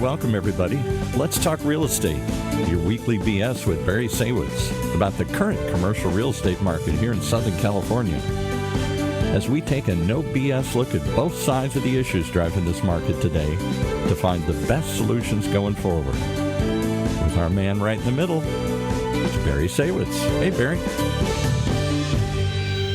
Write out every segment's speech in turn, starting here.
welcome everybody. Let's talk real estate. Your weekly BS with Barry Saywitz about the current commercial real estate market here in Southern California. As we take a no BS look at both sides of the issues driving this market today to find the best solutions going forward. With our man right in the middle, it's Barry Saywitz. Hey, Barry.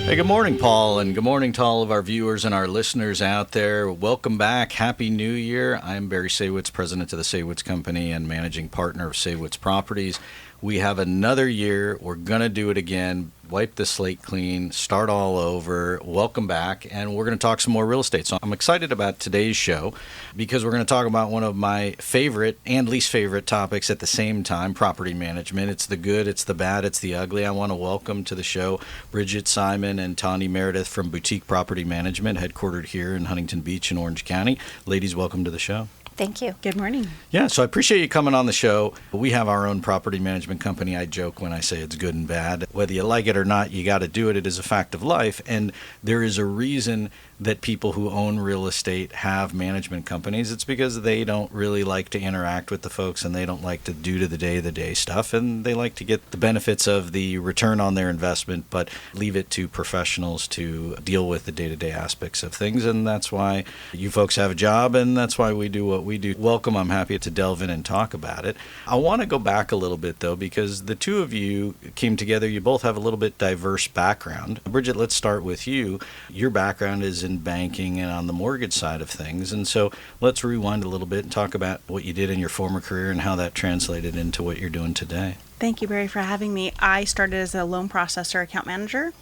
Hey, good morning, Paul, and good morning to all of our viewers and our listeners out there. Welcome back. Happy New Year. I'm Barry Saywitz, president of the Saywitz Company and managing partner of Saywitz Properties. We have another year. We're going to do it again. Wipe the slate clean, start all over. Welcome back, and we're going to talk some more real estate. So I'm excited about today's show because we're going to talk about one of my favorite and least favorite topics at the same time, property management. It's the good, it's the bad, it's the ugly. I want to welcome to the show Bridget, Simon, and Tahnee Merideth from Boutique Property Management, headquartered here in Huntington Beach in Orange County. Ladies, welcome to the show. Thank you. Good morning. Yeah, so I appreciate you coming on the show. We have our own property management company. I joke when I say it's good and bad. Whether you like it or not, you got to do it. It is a fact of life. And there is a reason that people who own real estate have management companies. It's because they don't really like to interact with the folks and they don't like to do the day-to-day stuff. And they like to get the benefits of the return on their investment, but leave it to professionals to deal with the day-to-day aspects of things. And that's why you folks have a job, and that's why we do what we do. Welcome. I'm happy to delve in and talk about it. I want to go back a little bit, though, because the two of you came together. You both have a little bit diverse background. Bridget, let's start with you. Your background is in banking and on the mortgage side of things. And so let's rewind a little bit and talk about what you did in your former career and how that translated into what you're doing today. Thank you, Barry, for having me. I started as a loan processor account manager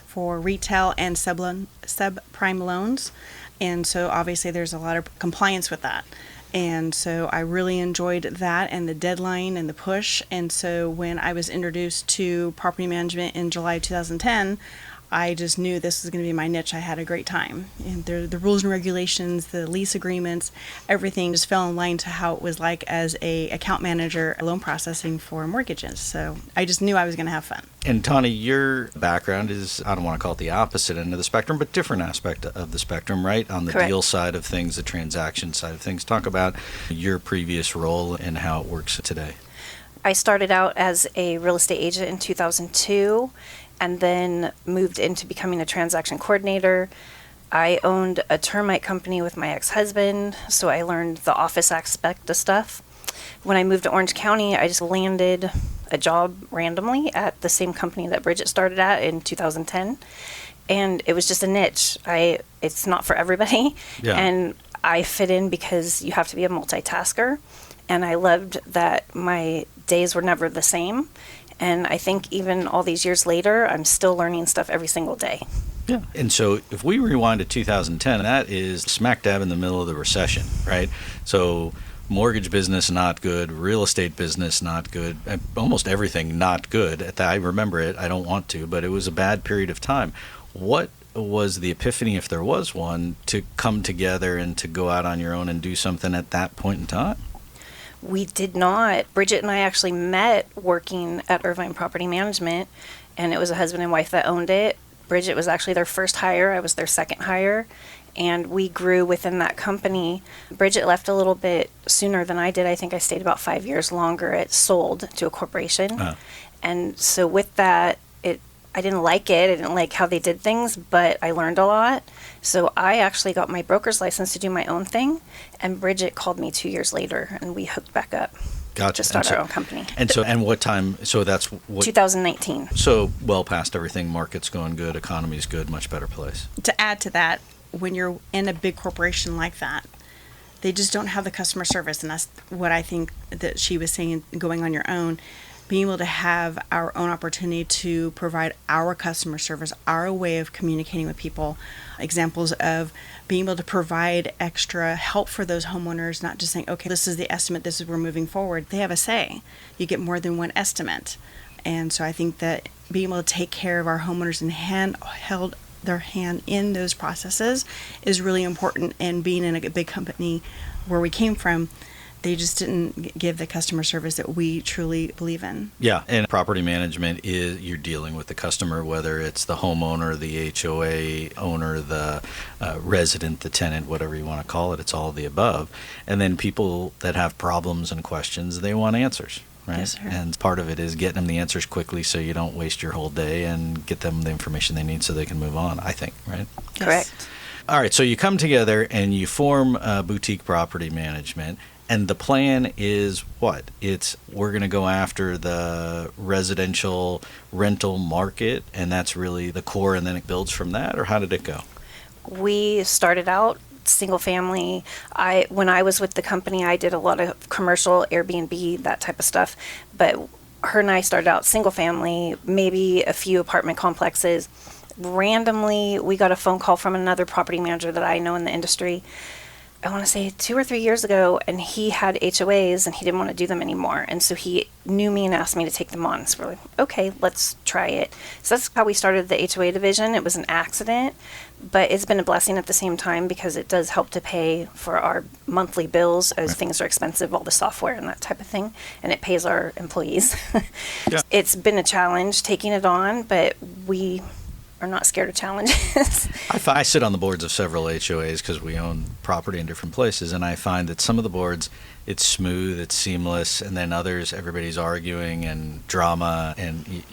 for retail and subprime loans. And so obviously there's a lot of compliance with that. And so I really enjoyed that and the deadline and the push. And so when I was introduced to property management in July 2010, I just knew this was going to be my niche. I had a great time. And the rules and regulations, the lease agreements, everything just fell in line to how it was like as a account manager, loan processing for mortgages. So I just knew I was going to have fun. And Tahnee, your background is, I don't want to call it the opposite end of the spectrum, but different aspect of the spectrum, right? On the Correct. Deal side of things, the transaction side of things. Talk about your previous role and how it works today. I started out as a real estate agent in 2002 and then moved into becoming a transaction coordinator. I owned a termite company with my ex-husband, so I learned the office aspect of stuff. When I moved to Orange County, I just landed a job randomly at the same company that Bridget started at in 2010. And it was just a niche. It's not for everybody. Yeah. And I fit in because you have to be a multitasker. And I loved that my days were never the same. And I think even all these years later, I'm still learning stuff every single day. Yeah. And so if we rewind to 2010, that is smack dab in the middle of the recession, right? So mortgage business, not good. Real estate business, not good. Almost everything not good. I remember it. I don't want to, but it was a bad period of time. What was the epiphany, if there was one, to come together and to go out on your own and do something at that point in time? We did not. Bridget and I actually met working at Irvine Property Management, and it was a husband and wife that owned it. Bridget was actually their first hire. I was their second hire, and we grew within that company. Bridget left a little bit sooner than I did. I think I stayed about 5 years longer. It sold to a corporation. And so with that, I didn't like it. I didn't like how they did things, but I learned a lot. So I actually got my broker's license to do my own thing, and Bridget called me 2 years later, and we hooked back up Gotcha. to start our own company. And what time? So that's what? 2019. So well past everything. Market's going good. Economy's good. Much better place. To add to that, when you're in a big corporation like that, they just don't have the customer service. And that's what I think that she was saying, going on your own. Being able to have our own opportunity to provide our customer service, our way of communicating with people, examples of being able to provide extra help for those homeowners, not just saying, okay, this is the estimate, this is we're moving forward. They have a say. You get more than one estimate. And so I think that being able to take care of our homeowners and held their hand in those processes is really important. And being in a big company where we came from, they just didn't give the customer service that we truly believe in. Yeah, and property management is you're dealing with the customer, whether it's the homeowner, the HOA owner, the resident, the tenant, whatever you want to call it. It's all of the above. And then people that have problems and questions, they want answers. Right? Yes, sir. And part of it is getting them the answers quickly so you don't waste your whole day and get them the information they need so they can move on, I think, right? Correct. All right, so you come together and you form Boutique Property Management, and the plan is what? It's we're going to go after the residential rental market, and that's really the core, and then it builds from that, or how did it go? We started out single family. When I was with the company, I did a lot of commercial, Airbnb, that type of stuff, but her and I started out single family, maybe a few apartment complexes. Randomly, we got a phone call from another property manager that I know in the industry, I want to say 2 or 3 years ago, and he had HOAs and he didn't want to do them anymore. And so he knew me and asked me to take them on. So we're like, okay, let's try it. So that's how we started the HOA division. It was an accident, but it's been a blessing at the same time because it does help to pay for our monthly bills as things are expensive, all the software and that type of thing. And it pays our employees. Yeah. It's been a challenge taking it on, but we are not scared of challenges. I sit on the boards of several HOAs because we own property in different places, and I find that some of the boards, it's smooth, it's seamless, and then others, everybody's arguing and drama, and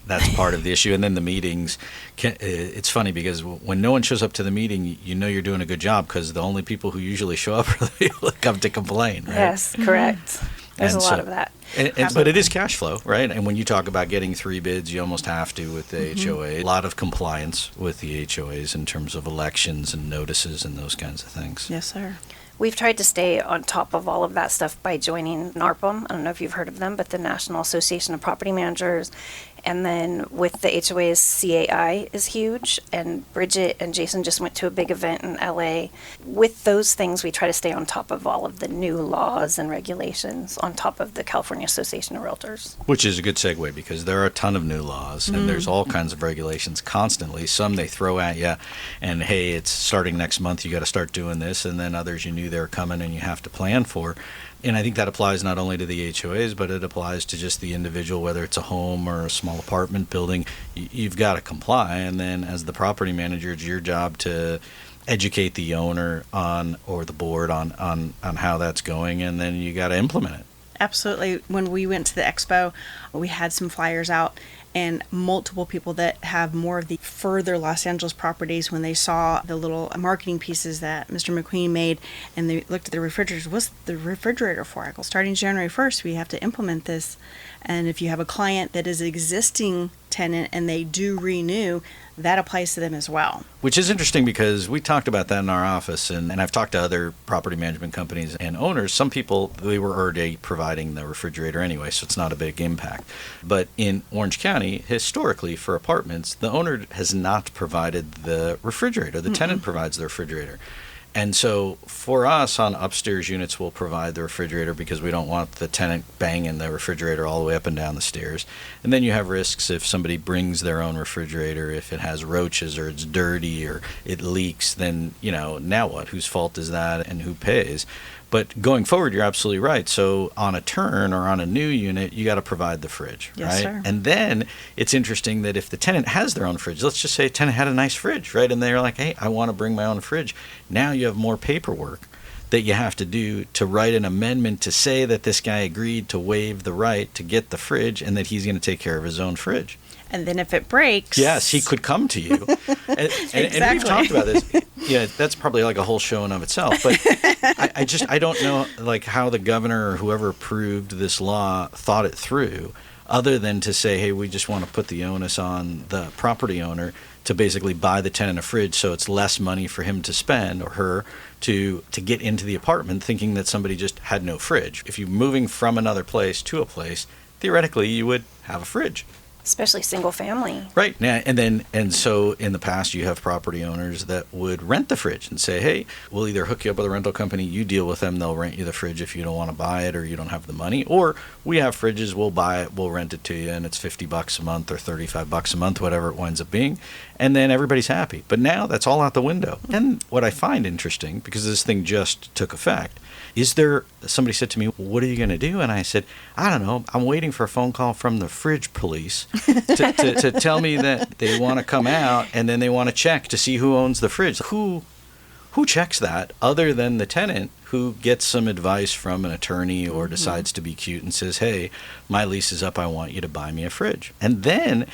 that's part of the issue. And then the meetings, it's funny because when no one shows up to the meeting, you know you're doing a good job because the only people who usually show up are the people that come to complain, right? Yes, correct. There's a lot of that. But it is cash flow, right? And when you talk about getting 3 bids, you almost have to with the HOA. A lot of compliance with the HOAs in terms of elections and notices and those kinds of things. Yes, sir. We've tried to stay on top of all of that stuff by joining NARPM. I don't know if you've heard of them, but the National Association of Property Managers. And then with the HOAs, CAI is huge. And Bridget and Jason just went to a big event in LA. With those things, we try to stay on top of all of the new laws and regulations on top of the California Association of Realtors. Which is a good segue because there are a ton of new laws and there's all kinds of regulations constantly. Some they throw at you and, hey, it's starting next month, you got to start doing this. And then others you knew they were coming and you have to plan for. And I think that applies not only to the HOAs, but it applies to just the individual, whether it's a home or a small apartment building. You've got to comply. And then as the property manager, it's your job to educate the owner on, or the board on how that's going. And then you got to implement it. Absolutely. When we went to the expo, we had some flyers out, and multiple people that have more of the further Los Angeles properties, when they saw the little marketing pieces that Mr. McQueen made and they looked at the refrigerators, what's the refrigerator for? I go, starting January 1st, we have to implement this. And if you have a client that is an existing tenant and they do renew, that applies to them as well. Which is interesting because we talked about that in our office, and I've talked to other property management companies and owners. Some people, they were already providing the refrigerator anyway, so it's not a big impact. But in Orange County, historically, for apartments, the owner has not provided the refrigerator. The tenant provides the refrigerator. And so for us on upstairs units, we'll provide the refrigerator because we don't want the tenant banging the refrigerator all the way up and down the stairs. And then you have risks if somebody brings their own refrigerator, if it has roaches or it's dirty or it leaks, then, now what? Whose fault is that and who pays? But going forward, you're absolutely right. So on a turn or on a new unit, you got to provide the fridge, Yes, right? sir. And then it's interesting that if the tenant has their own fridge, let's just say a tenant had a nice fridge, right? And they're like, hey, I want to bring my own fridge. Now you have more paperwork that you have to do to write an amendment to say that this guy agreed to waive the right to get the fridge and that he's going to take care of his own fridge. And then if it breaks... Yes, he could come to you. And we've talked about this. Yeah, that's probably like a whole show in of itself. But I don't know like how the governor or whoever approved this law thought it through, other than to say, hey, we just want to put the onus on the property owner to basically buy the tenant a fridge so it's less money for him to spend or her to get into the apartment thinking that somebody just had no fridge. If you're moving from another place to a place, theoretically you would have a fridge. Especially single family. Right. Now, and so in the past, you have property owners that would rent the fridge and say, hey, we'll either hook you up with a rental company, you deal with them, they'll rent you the fridge if you don't want to buy it or you don't have the money, or we have fridges, we'll buy it, we'll rent it to you, and it's $50 a month or $35 a month, whatever it winds up being, and then everybody's happy. But now that's all out the window. And what I find interesting, because this thing just took effect, somebody said to me, what are you going to do? And I said, I don't know. I'm waiting for a phone call from the fridge police to tell me that they want to come out and then they want to check to see who owns the fridge. Who checks that other than the tenant who gets some advice from an attorney or decides to be cute and says, hey, my lease is up. I want you to buy me a fridge. And then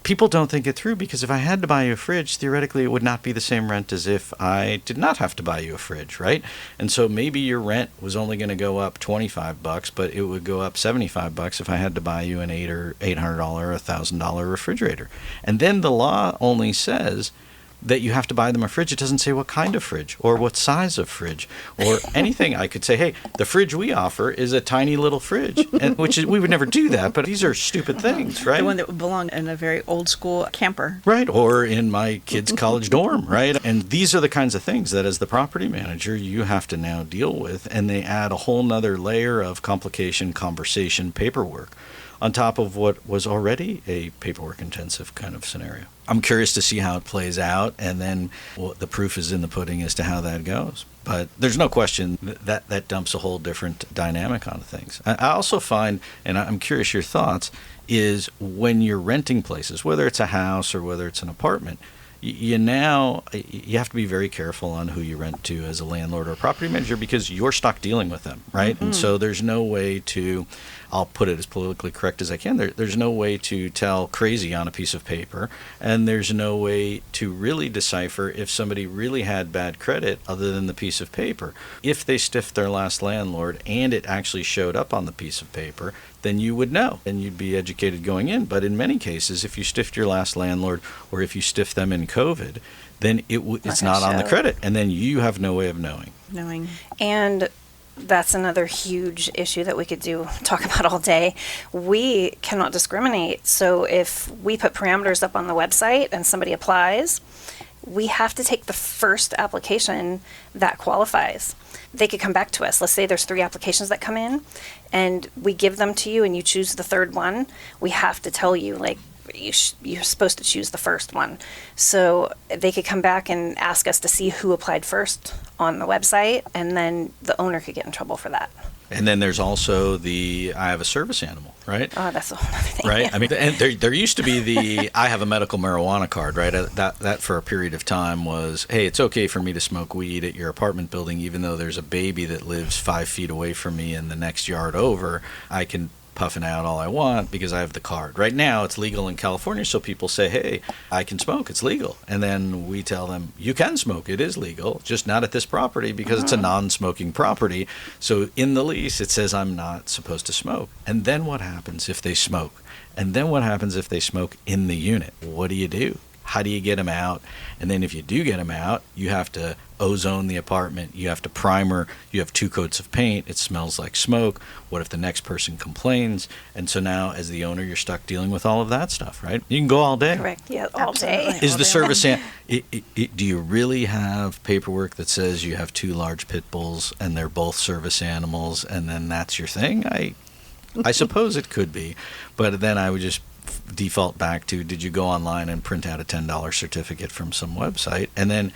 people don't think it through, because if I had to buy you a fridge, theoretically it would not be the same rent as if I did not have to buy you a fridge, right? And so maybe your rent was only going to go up $25, but it would go up $75 if I had to buy you an $800 or $1,000 refrigerator. And then the law only says that you have to buy them a fridge. It doesn't say what kind of fridge or what size of fridge or anything. I could say, hey, the fridge we offer is a tiny little fridge, we would never do that, but these are stupid things, right? The one that would belong in a very old school camper. Right, or in my kid's college dorm, right? And these are the kinds of things that as the property manager, you have to now deal with, and they add a whole nother layer of complication, conversation, paperwork on top of what was already a paperwork-intensive kind of scenario. I'm curious to see how it plays out, and then the proof is in the pudding as to how that goes. But there's no question that dumps a whole different dynamic on things. I also find, and I'm curious your thoughts, is when you're renting places, whether it's a house or whether it's an apartment, you have to be very careful on who you rent to as a landlord or a property manager, because you're stuck dealing with them, right? And so there's no way to, I'll put it as politically correct as I can, there's no way to tell crazy on a piece of paper, and there's no way to really decipher if somebody really had bad credit other than the piece of paper. If they stiffed their last landlord and it actually showed up on the piece of paper, then you would know and you'd be educated going in. But in many cases, if you stiffed your last landlord or if you stiffed them in COVID, then it's not on the credit, and then you have no way of knowing. And that's another huge issue that we could talk about all day. We cannot discriminate. So if we put parameters up on the website and somebody applies, we have to take the first application that qualifies. They could come back to us. Let's say there's 3 applications that come in, and we give them to you and you choose the third one. We have to tell you, like, you're supposed to choose the first one. So they could come back and ask us to see who applied first on the website, and then the owner could get in trouble for that. And then there's also I have a service animal, right? Oh, that's a whole other thing. Right? I mean, and there used to be I have a medical marijuana card, right? That for a period of time was, hey, it's okay for me to smoke weed at your apartment building, even though there's a baby that lives 5 feet away from me in the next yard over. I can puffing out all I want because I have the card. Right now, it's legal in California, so people say, hey, I can smoke, it's legal. And then we tell them, you can smoke, it is legal, just not at this property because it's a non-smoking property. So in the lease, it says I'm not supposed to smoke. And then what happens if they smoke? And then what happens if they smoke in the unit? What do? How do you get them out? And then if you do get them out, you have to ozone the apartment. You have to primer. You have 2 coats of paint. It smells like smoke. What if the next person complains? And so now, as the owner, you're stuck dealing with all of that stuff, right? You can go all day. Correct. Yeah, all day. Is the service do you really have paperwork that says you have 2 large pit bulls and they're both service animals, and then that's your thing? I suppose it could be, but then I would just default back to, did you go online and print out a $10 certificate from some website? And then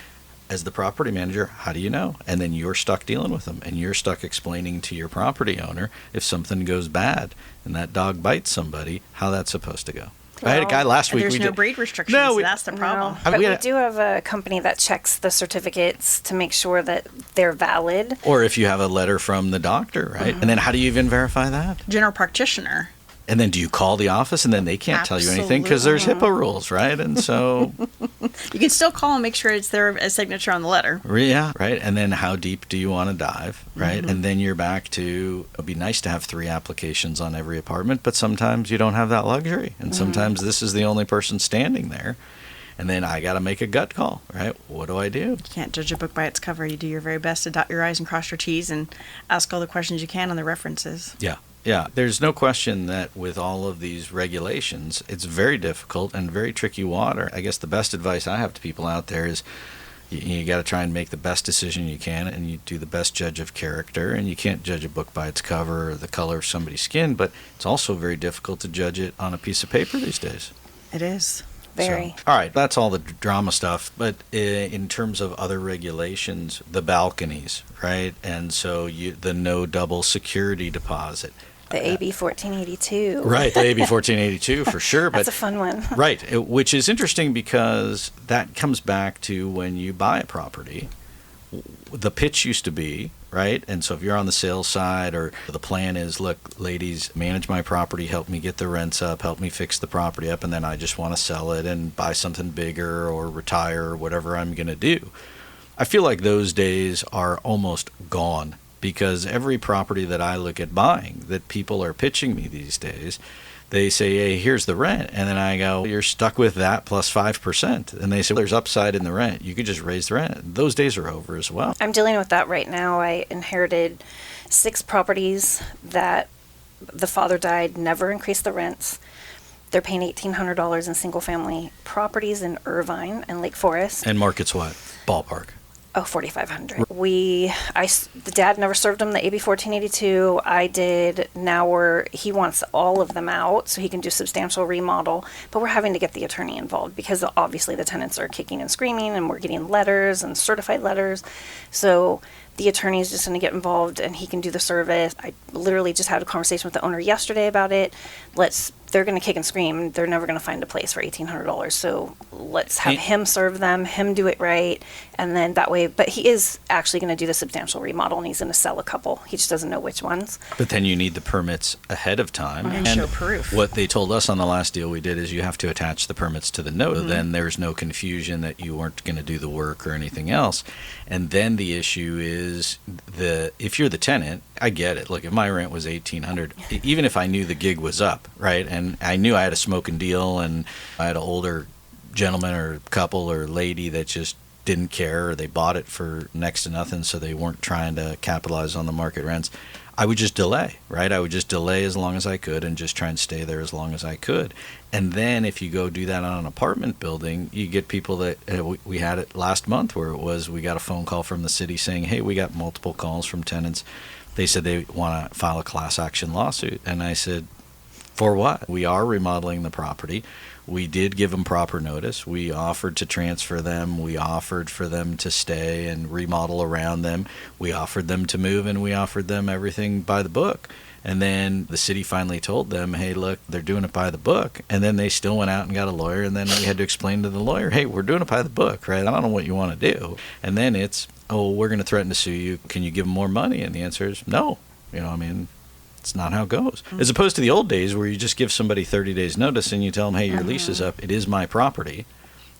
as the property manager, how do you know? And then you're stuck dealing with them, and you're stuck explaining to your property owner if something goes bad and that dog bites somebody, how that's supposed to go. I had a guy last week. There's no breed restrictions. That's the problem. No. But we do have a company that checks the certificates to make sure that they're valid. Or if you have a letter from the doctor, right? And then how do you even verify that? General practitioner. And then do you call the office, and then they can't tell you anything because there's HIPAA rules, right? And so you can still call and make sure it's their signature on the letter. Yeah, right. And then how deep do you want to dive, right? And then you're back to, it'd be nice to have 3 applications on every apartment, but sometimes you don't have that luxury. And sometimes this is the only person standing there. And then I got to make a gut call, right? What do? You can't judge a book by its cover. You do your very best to dot your I's and cross your T's and ask all the questions you can on the references. Yeah. Yeah, there's no question that with all of these regulations, it's very difficult and very tricky water. I guess the best advice I have to people out there is you got to try and make the best decision you can, and you do the best judge of character. And you can't judge a book by its cover or the color of somebody's skin, but it's also very difficult to judge it on a piece of paper these days. It is. Very. So, all right, that's all the drama stuff. But in terms of other regulations, the balconies, right? And so the no double security deposit. The AB 1482. Right, the AB 1482 for sure. That's a fun one. Right, which is interesting because that comes back to when you buy a property. The pitch used to be, right? And so if you're on the sales side, or the plan is, look, ladies, manage my property, help me get the rents up, help me fix the property up, and then I just want to sell it and buy something bigger or retire or whatever I'm going to do. I feel like those days are almost gone, because every property that I look at buying that people are pitching me these days, they say, hey, here's the rent. And then I go, you're stuck with that plus 5%. And they say, well, there's upside in the rent. You could just raise the rent. Those days are over as well. I'm dealing with that right now. I inherited 6 properties that the father died, never increased the rents. They're paying $1,800 in single-family properties in Irvine and Lake Forest. And market's what? Ballpark. Oh, $4,500. The dad never served him the AB 1482. I did. Now he wants all of them out so he can do substantial remodel, but we're having to get the attorney involved because obviously the tenants are kicking and screaming, and we're getting letters and certified letters. So the attorney is just going to get involved, and he can do the service. I literally just had a conversation with the owner yesterday about it. They're going to kick and scream. They're never going to find a place for $1,800. So let's have him serve them, him do it right, and then that way. But he is actually going to do the substantial remodel, and he's going to sell a couple. He just doesn't know which ones. But then you need the permits ahead of time. And show proof. What they told us on the last deal we did is you have to attach the permits to the note. Mm-hmm. Then there's no confusion that you weren't going to do the work or anything else. And then the issue is if you're the tenant, I get it. Look, if my rent was $1,800, even if I knew the gig was up, right, and I knew I had a smoking deal, and I had an older gentleman or couple or lady that just didn't care, or they bought it for next to nothing, so they weren't trying to capitalize on the market rents, I would just delay, right? I would just delay as long as I could and just try and stay there as long as I could. And then if you go do that on an apartment building, you get people that we had it last month where we got a phone call from the city saying, hey, we got multiple calls from tenants. They said they want to file a class action lawsuit. And I said, for what? We are remodeling the property. We did give them proper notice. We offered to transfer them. We offered for them to stay and remodel around them. We offered them to move, and we offered them everything by the book. And then the city finally told them, hey, look, they're doing it by the book. And then they still went out and got a lawyer, and then we had to explain to the lawyer, hey, we're doing it by the book, right? I don't know what you want to do. And then it's, oh, we're going to threaten to sue you. Can you give them more money? And the answer is no. It's not how it goes. As opposed to the old days where you just give somebody 30 days notice and you tell them, hey, your lease is up. It is my property.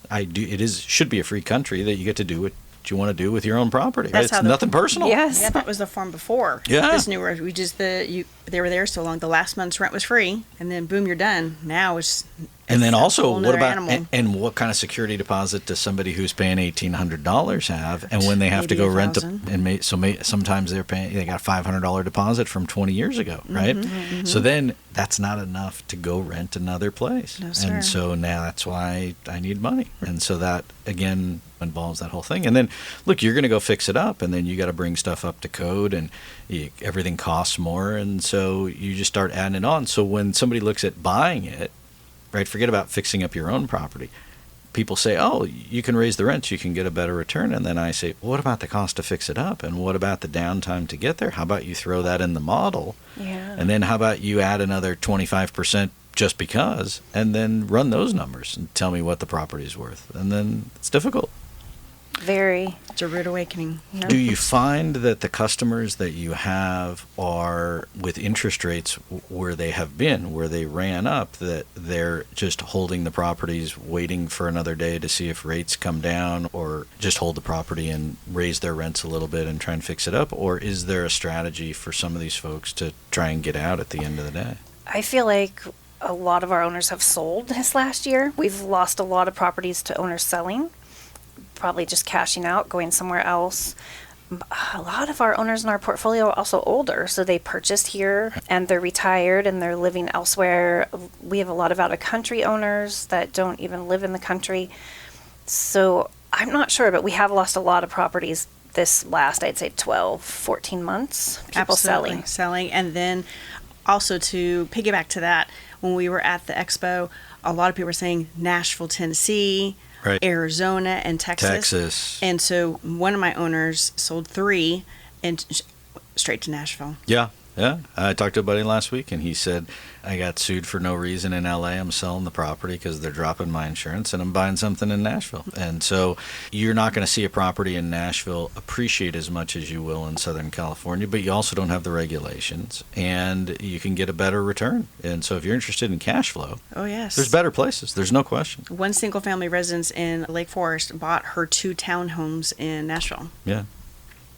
Should be a free country that you get to do what you want to do with your own property. Right? It's nothing personal. Yes. Yeah, that was the form before. Yeah. This new word, they were there so long. The last month's rent was free, and then boom, you're done. Now it's And then also, what about animal. and what kind of security deposit does somebody who's paying $1,800 have? And when they have to Maybe go rent, $1,000. sometimes they got a $500 deposit from 20 years ago, right? Mm-hmm. So then that's not enough to go rent another place. No, sir. And so now that's why I need money. And so that again involves that whole thing. And then look, you're going to go fix it up, and then you got to bring stuff up to code, and everything costs more, and so you just start adding it on. So when somebody looks at buying it, right, forget about fixing up your own property. People say, oh, you can raise the rent, you can get a better return. And then I say, what about the cost to fix it up? And what about the downtime to get there? How about you throw that in the model? Yeah. And then how about you add another 25% just because, and then run those numbers and tell me what the property is worth. And then it's difficult. Very. It's a rude awakening. Yeah. Do you find that the customers that you have are with interest rates where they have been, where they ran up, that they're just holding the properties, waiting for another day to see if rates come down, or just hold the property and raise their rents a little bit and try and fix it up? Or is there a strategy for some of these folks to try and get out at the end of the day? I feel like a lot of our owners have sold this last year. We've lost a lot of properties to owners selling, probably just cashing out, going somewhere else. A lot of our owners in our portfolio are also older, so they purchased here and they're retired and they're living elsewhere. We have a lot of out-of-country owners that don't even live in the country. So I'm not sure, but we have lost a lot of properties this last, I'd say, 12, 14 months. People selling. And then also to piggyback to that, when we were at the expo, a lot of people were saying Nashville, Tennessee, Right. Arizona, and Texas. And so one of my owners sold 3 and straight to Nashville. Yeah. I talked to a buddy last week, and he said, I got sued for no reason in L.A. I'm selling the property because they're dropping my insurance, and I'm buying something in Nashville. And so you're not going to see a property in Nashville appreciate as much as you will in Southern California, but you also don't have the regulations, and you can get a better return. And so if you're interested in cash flow, oh yes, there's better places. There's no question. One single-family residence in Lake Forest bought her 2 townhomes in Nashville.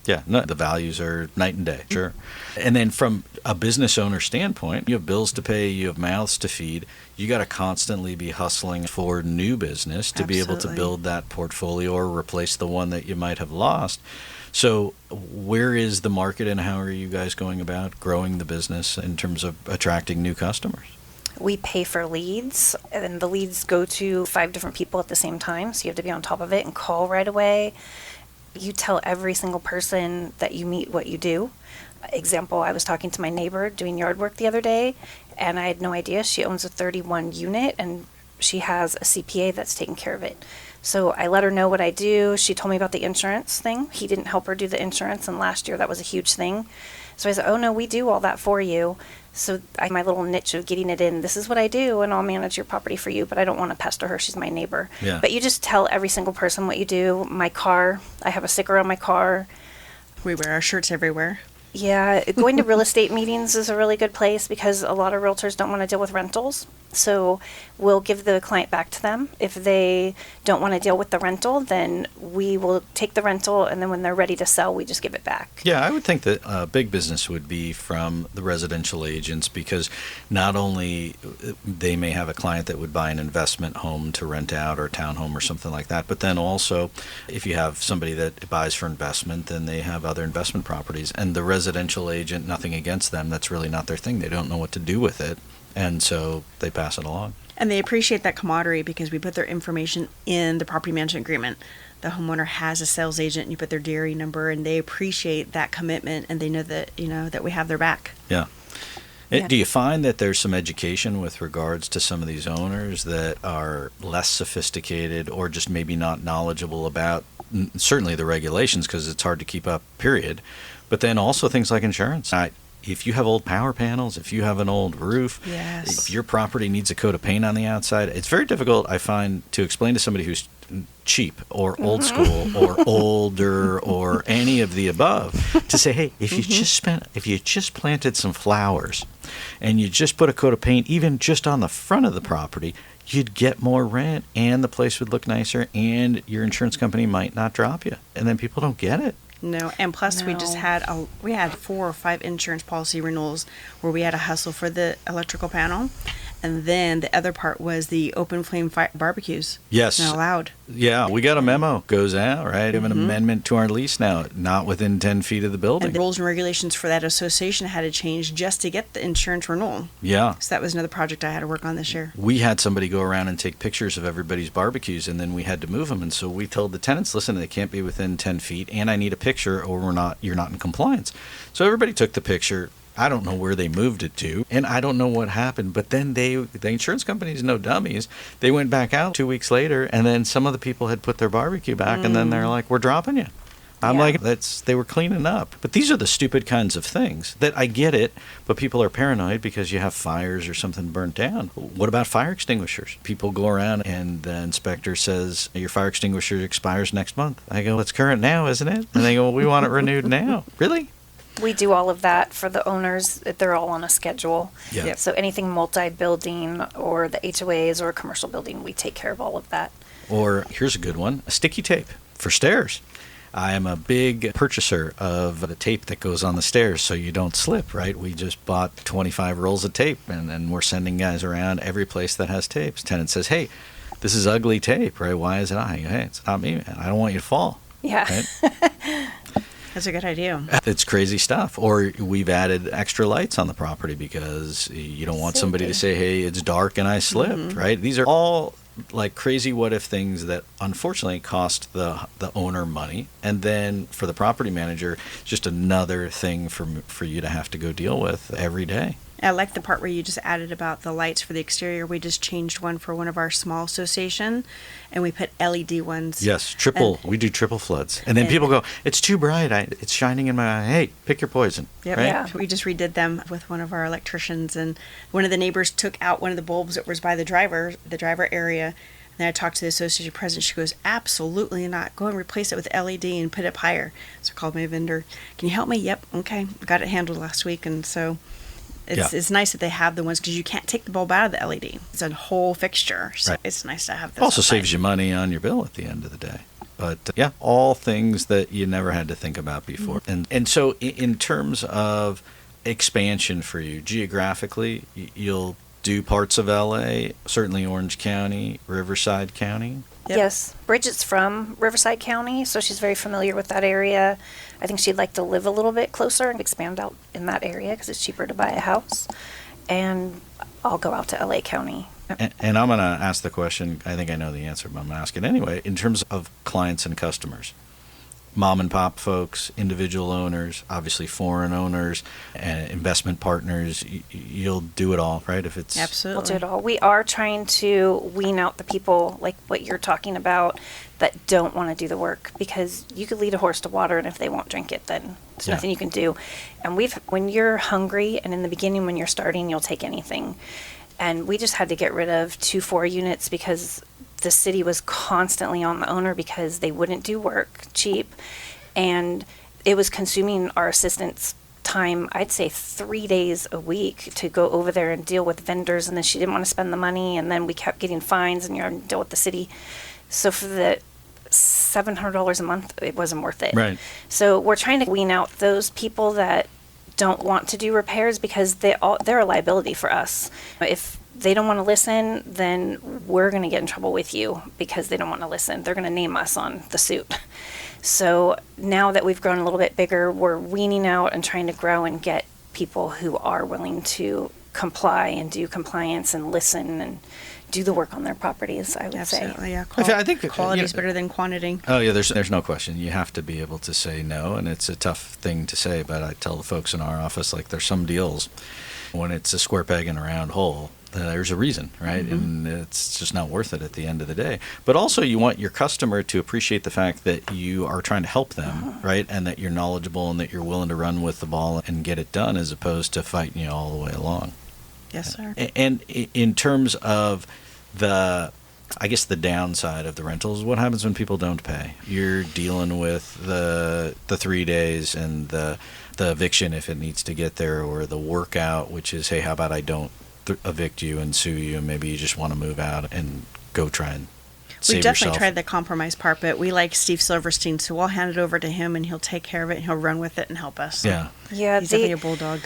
Yeah, no, the values are night and day, sure. And then from a business owner standpoint, you have bills to pay, you have mouths to feed. You got to constantly be hustling for new business to be able to build that portfolio or replace the one that you might have lost. So where is the market, and how are you guys going about growing the business in terms of attracting new customers? We pay for leads, and the leads go to 5 different people at the same time, so you have to be on top of it and call right away. You tell every single person that you meet what you do. Example, I was talking to my neighbor doing yard work the other day, and I had no idea. She owns a 31 unit, and she has a CPA that's taking care of it. So I let her know what I do. She told me about the insurance thing. He didn't help her do the insurance, and last year that was a huge thing. So I said, oh no, we do all that for you. So my little niche of getting it in, this is what I do, and I'll manage your property for you, but I don't want to pester her. She's my neighbor. Yeah. But you just tell every single person what you do. My car, I have a sticker on my car. We wear our shirts everywhere. Yeah, going to real estate meetings is a really good place because a lot of realtors don't want to deal with rentals. So we'll give the client back to them. If they don't want to deal with the rental, then we will take the rental, and then when they're ready to sell, we just give it back. Yeah, I would think that big business would be from the residential agents, because not only they may have a client that would buy an investment home to rent out or a townhome or something like that, but then also if you have somebody that buys for investment, then they have other investment properties. And the residential agent, nothing against them, that's really not their thing. They don't know what to do with it. And so they pass it along. And they appreciate that camaraderie because we put their information in the property management agreement. The homeowner has a sales agent, and you put their DRE number, and they appreciate that commitment, and they know that, that we have their back. Yeah. Yeah. Do you find that there's some education with regards to some of these owners that are less sophisticated or just maybe not knowledgeable about certainly the regulations, because it's hard to keep up, period, but then also things like insurance? If you have old power panels, if you have an old roof, Yes. if your property needs a coat of paint on the outside, it's very difficult, I find, to explain to somebody who's cheap or old school or older or any of the above to say, hey, if you just planted some flowers and you just put a coat of paint even just on the front of the property, you'd get more rent and the place would look nicer and your insurance company might not drop you. And then people don't get it. No, and plus we just had 4 or 5 insurance policy renewals where we had to hustle for the electrical panel, and then the other part was the open flame barbecues. Yes. Not allowed. Yeah, we got a memo goes out, right? We have an amendment to our lease now, not within 10 feet of the building. And the rules and regulations for that association had to change just to get the insurance renewal. Yeah. So that was another project I had to work on this year. We had somebody go around and take pictures of everybody's barbecues, and then we had to move them. And so we told the tenants, listen, they can't be within 10 feet, and I need a picture or you're not in compliance. So everybody took the picture. I don't know where they moved it to, and I don't know what happened. But then the insurance companies, no dummies, they went back out 2 weeks later, and then some of the people had put their barbecue back, and then they're like, we're dropping you. I'm like, they were cleaning up. But these are the stupid kinds of things that I get it, but people are paranoid because you have fires or something burnt down. What about fire extinguishers? People go around and the inspector says, your fire extinguisher expires next month. I go, it's current now, isn't it? And they go, well, we want it renewed now. Really? We do all of that for the owners. They're all on a schedule. Yeah. So anything multi-building or the HOAs or commercial building, we take care of all of that. Or here's a good one, sticky tape for stairs. I am a big purchaser of the tape that goes on the stairs so you don't slip, right? We just bought 25 rolls of tape, and we're sending guys around every place that has tapes. Tenant says, hey, this is ugly tape, right? Why is it? Hey, it's not me, man. I don't want you to fall. Yeah. Right? That's a good idea. It's crazy stuff. Or we've added extra lights on the property because you don't want somebody to say, hey, it's dark and I slipped, right? These are all like crazy what if things that unfortunately cost the owner money, and then for the property manager, just another thing for you to have to go deal with every day. I like the part where you just added about the lights for the exterior. We just changed one for one of our small association, and we put LED ones. Yes, we do triple floods. And then people go, it's too bright. It's shining in my eye. Hey, pick your poison. Yep. Right? Yeah. We just redid them with one of our electricians, and one of the neighbors took out one of the bulbs that was by the driver area. And then I talked to the association president. She goes, absolutely not. Go and replace it with LED and put it up higher. So I called my vendor. Can you help me? Yep. Okay. Got it handled last week. And so it's nice that they have the ones, because you can't take the bulb out of the LED. It's a whole fixture. So it's nice to have this. Also saves you money on your bill at the end of the day. But all things that you never had to think about before. And so in terms of expansion for you, geographically, you'll do parts of LA, certainly Orange County, Riverside County. Yep. Yes. Bridget's from Riverside County, so she's very familiar with that area. I think she'd like to live a little bit closer and expand out in that area because it's cheaper to buy a house. And I'll go out to LA County. And I'm going to ask the question, I think I know the answer, but I'm going to ask it anyway. In terms of clients and customers, mom and pop folks, individual owners, obviously foreign owners, and investment partners, you'll do it all, right? If it's Absolutely. We'll do it all. We are trying to wean out the people like what you're talking about that don't want to do the work, because you could lead a horse to water, and if they won't drink it, then there's nothing you can do. And when you're hungry, and in the beginning when you're starting, you'll take anything. And we just had to get rid of 2-4 units because the city was constantly on the owner because they wouldn't do work cheap, and it was consuming our assistants' time, I'd say 3 days a week, to go over there and deal with vendors, and then she didn't want to spend the money, and then we kept getting fines, and you're having to deal with the city. So for the $700 a month, it wasn't worth it. Right. So we're trying to wean out those people that don't want to do repairs because they're a liability for us. If they don't want to listen, then we're going to get in trouble with you because they don't want to listen. They're going to name us on the suit. So now that we've grown a little bit bigger, we're weaning out and trying to grow and get people who are willing to comply and do compliance and listen and do the work on their properties, I would say. Absolutely, yeah. I think quality is better than quantity. Oh yeah, there's no question. You have to be able to say no, and it's a tough thing to say. But I tell the folks in our office, like, there's some deals when it's a square peg in a round hole. There's a reason, right? And it's just not worth it at the end of the day. But also, you want your customer to appreciate the fact that you are trying to help them, right? And that you're knowledgeable and that you're willing to run with the ball and get it done, as opposed to fighting you all the way along. Yes, sir. And in terms of the downside of the rentals, what happens when people don't pay? You're dealing with the 3 days and the eviction if it needs to get there, or the workout, which is, hey, how about I don't evict you and sue you, and maybe you just want to move out and go try and save We've definitely yourself. tried the compromise part, but we like Steve Silverstein, so we'll hand it over to him and he'll take care of it and he'll run with it and help us. Yeah. Yeah, He's definitely a bulldog.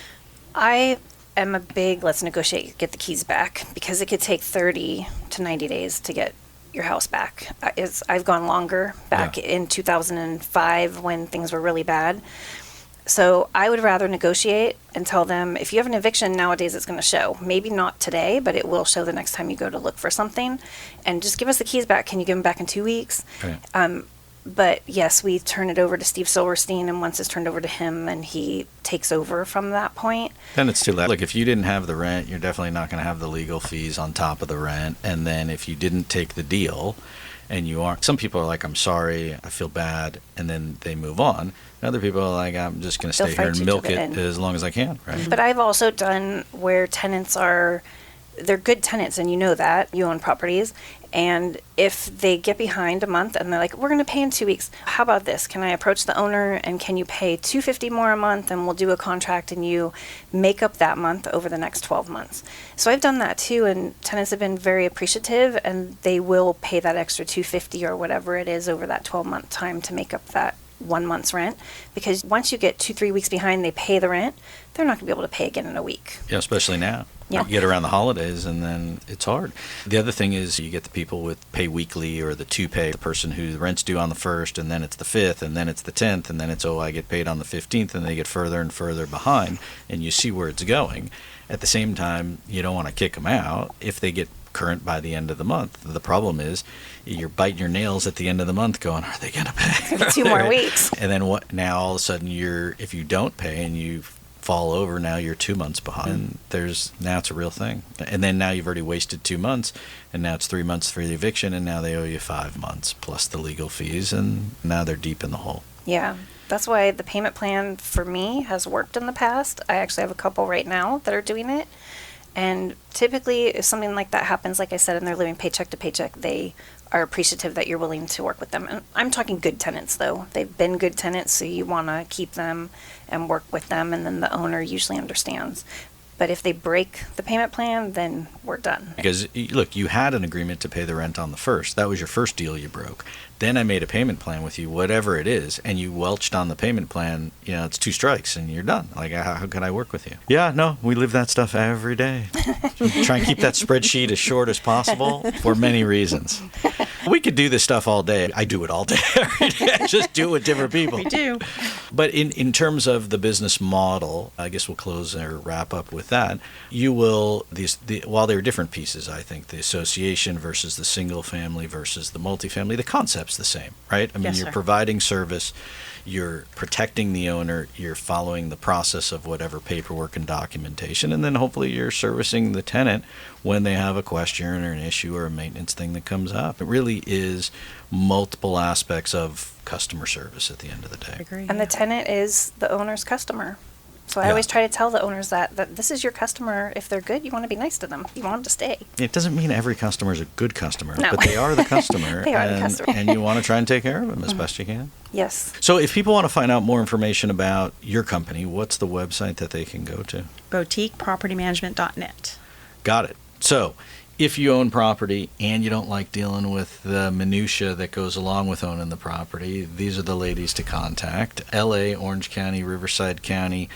I am a big let's negotiate, get the keys back, because it could take 30 to 90 days to get your house back. I've gone longer, back in 2005 when things were really bad. So I would rather negotiate and tell them, if you have an eviction nowadays, it's going to show. Maybe not today, but it will show the next time you go to look for something. And just give us the keys back. Can you give them back in 2 weeks? Right. But yes, we turn it over to Steve Silverstein, and once it's turned over to him, and he takes over from that point. Then it's too late. Look, if you didn't have the rent, you're definitely not going to have the legal fees on top of the rent. And then if you didn't take the deal, and you are, some people are like, I'm sorry, I feel bad, and then they move on. And other people are like, I'm just going to stay here and milk it as long as I can, right? But I've also done where tenants they're good tenants, and you know that, you own properties, and if they get behind a month and they're like, we're going to pay in 2 weeks, how about this? Can I approach the owner, and can you pay $250 more a month, and we'll do a contract, and you make up that month over the next 12 months. So I've done that too, and tenants have been very appreciative, and they will pay that extra $250 or whatever it is over that 12-month time to make up that 1 month's rent, because once you get 2-3 weeks behind, they pay the rent, they're not going to be able to pay again in a week. Yeah, especially now. Yeah. You get around the holidays and then it's hard. The other thing is you get the people with pay weekly or the 2-pay, the person whose rent's due on the 1st and then it's the 5th and then it's the 10th and then it's, I get paid on the 15th, and they get further and further behind, and you see where it's going. At the same time, you don't want to kick them out if they get current by the end of the month. The problem is you're biting your nails at the end of the month going, are they going to pay? 2 more weeks. And then what? Now all of a sudden if you don't pay and you fall over, now you're 2 months behind. Now it's a real thing. And then now you've already wasted 2 months, and now it's 3 months for the eviction, and now they owe you 5 months plus the legal fees, and now they're deep in the hole. Yeah. That's why the payment plan for me has worked in the past. I actually have a couple right now that are doing it. And typically, if something like that happens, like I said, and they're living paycheck to paycheck, they are appreciative that you're willing to work with them. And I'm talking good tenants, though. They've been good tenants, so you want to keep them and work with them, and then the owner usually understands. But if they break the payment plan, then we're done. Because, look, you had an agreement to pay the rent on the 1st. That was your first deal you broke. Then I made a payment plan with you, whatever it is, and you welched on the payment plan. It's 2 strikes and you're done. Like, how can I work with you? Yeah, no, we live that stuff every day. Try and keep that spreadsheet as short as possible for many reasons. We could do this stuff all day. I do it all day, every day. I just do it with different people. We do. But in terms of the business model, I guess we'll close or wrap up with that. You will, while there are different pieces, I think, the association versus the single family versus the multifamily, the concept's the same, right? I mean, Yes, you're sir. providing service, you're protecting the owner, you're following the process of whatever paperwork and documentation, and then hopefully you're servicing the tenant when they have a question or an issue or a maintenance thing that comes up. It really is multiple aspects of customer service at the end of the day. Agree. And the tenant is the owner's customer. So I Yeah. always try to tell the owners that this is your customer. If they're good, you want to be nice to them. You want them to stay. It doesn't mean every customer is a good customer, No. but they are the customer. They are the and, customer. and you want to try and take care of them as best you can. Yes. So if people want to find out more information about your company, what's the website that they can go to? BoutiquePropertyManagement.net. Got it. So if you own property and you don't like dealing with the minutia that goes along with owning the property, these are the ladies to contact. LA, Orange County, Riverside County,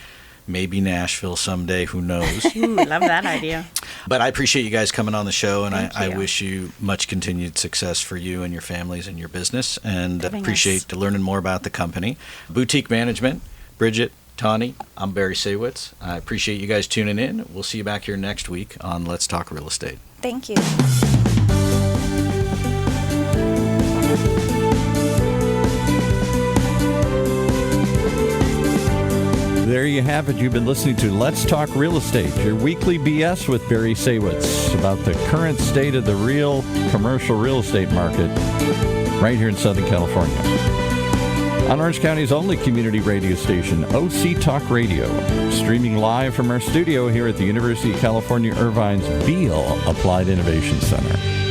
maybe Nashville someday, who knows? Ooh, love that idea. But I appreciate you guys coming on the show, and Thank I you. wish you much continued success for you and your families and your business, and Having appreciate learning more about the company. Boutique Management, Bridget, Tahnee, I'm Barry Saywitz. I appreciate you guys tuning in. We'll see you back here next week on Let's Talk Real Estate. Thank you. There you have it. You've been listening to Let's Talk Real Estate, your weekly BS with Barry Saywitz about the current state of the real commercial real estate market right here in Southern California. On Orange County's only community radio station, OCTalkRadio, streaming live from our studio here at the University of California Irvine's Beale Applied Innovation Center.